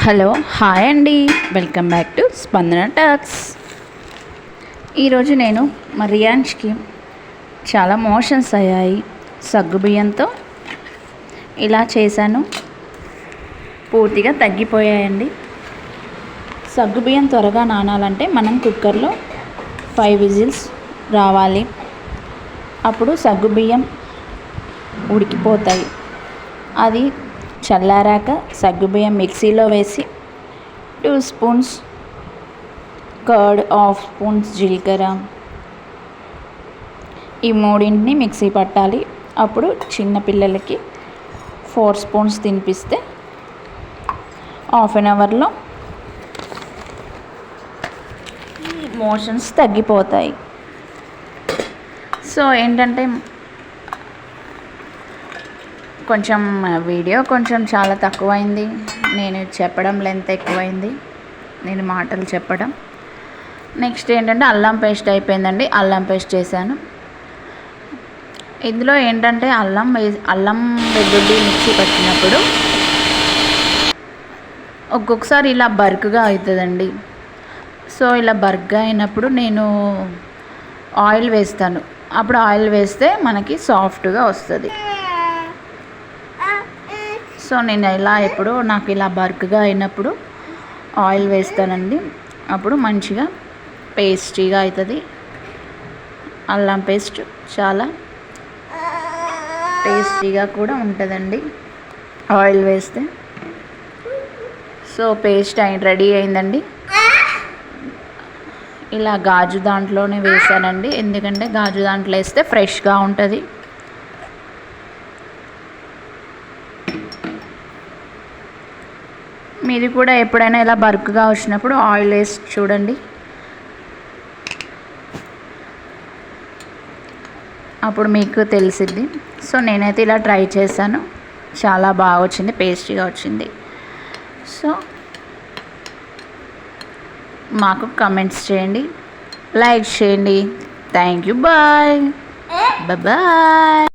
Hello hi అండి, welcome back to స్పందన talks. ఈరోజు నేను మా రియాన్ష్కి చాలా మోషన్స్ అయ్యాయి. సగ్గుబియ్యంతో ఇలా చేశాను, పూర్తిగా తగ్గిపోయాయండి. సగ్గుబియ్యం త్వరగా నానాలంటే మనం కుక్కర్లో 5 విజిల్స్ రావాలి, అప్పుడు సగ్గుబియ్యం ఉడికిపోతాయి. అది చల్లారాక సగ్గుబియ్యం మిక్సీలో వేసి 2 స్పూన్స్ కర్డ్, 1/2 స్పూన్స్ జీలకర్ర, ఈ మూడింటిని మిక్సీ పట్టాలి. అప్పుడు చిన్నపిల్లలకి 4 స్పూన్స్ తినిపిస్తే హాఫ్ అన్ అవర్లో మోషన్స్ తగ్గిపోతాయి. సో ఏంటంటే కొంచెం వీడియో చాలా తక్కువైంది, నేను చెప్పడం లెంత్ ఎక్కువైంది, నేను మాటలు చెప్పడం. నెక్స్ట్ ఏంటంటే అల్లం పేస్ట్ అయిపోయిందండి, అల్లం పేస్ట్ చేశాను. ఇందులో ఏంటంటే అల్లం వెల్లుల్లి మిక్సీ పట్టినప్పుడు ఒక్కొక్కసారి ఇలా బర్క్గా అవుతుందండి. సో ఇలా బర్క్గా అయినప్పుడు నేను ఆయిల్ వేస్తాను, అప్పుడు ఆయిల్ వేస్తే మనకి సాఫ్ట్గా వస్తుంది. సో నేను నాకు ఇలా బర్క్గా అయినప్పుడు ఆయిల్ వేస్తానండి, అప్పుడు మంచిగా పేస్టీగా అవుతుంది. అల్లం పేస్ట్ చాలా టేస్టీగా కూడా ఉంటుందండి ఆయిల్ వేస్తే. సో పేస్ట్ రెడీ అయిందండి. ఇలా గాజు దాంట్లోనే వేసానండి, ఎందుకంటే గాజు దాంట్లో వేస్తే ఫ్రెష్గా ఉంటుంది. మీది కూడా ఎప్పుడైనా ఇలా బర్క్గా వచ్చినప్పుడు ఆయిల్ వేసి చూడండి, అప్పుడు మీకు తెలిసిద్ది. సో నేనైతే ఇలా ట్రై చేశాను, చాలా బాగా వచ్చింది, పేస్టీగా వచ్చింది. సో మాకు కమెంట్స్ చేయండి, లైక్ చేయండి. Thank you, bye bye.